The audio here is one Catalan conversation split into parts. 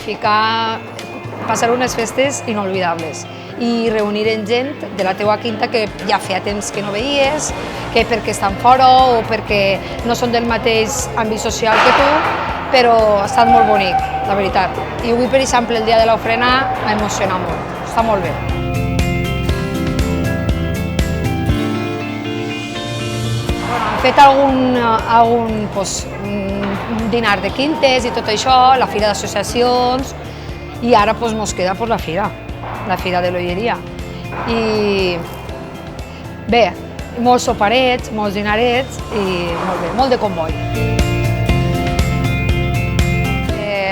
significa passar unes festes inolvidables i reunir en gent de la teua quinta que ja feia temps que no veies, que perquè estan fora o perquè no són del mateix àmbit social que tu, però ha estat molt bonic, la veritat. I avui, per exemple, el dia de l'ofrena m'ha emocionat molt, està molt bé. Hem fet algun dinar de quintes i tot això, la fira d'associacions, i ara mos queda la fira de l'Olleria. I bé, molts soparets, molts dinarets i molt bé, molt de comboi.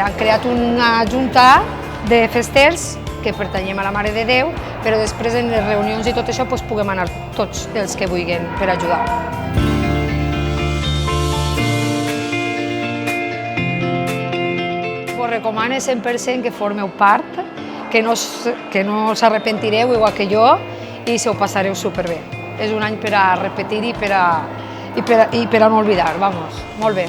Han creat una junta de festers que pertanyem a la Mare de Déu, però després en les reunions i tot això puguem anar tots els que vulguin per ajudar. Us recomano 100% que formeu part, que no us arrepentireu igual que jo i se ho passareu superbé. És un any per a repetir i per a no oblidar, vamos, molt bé.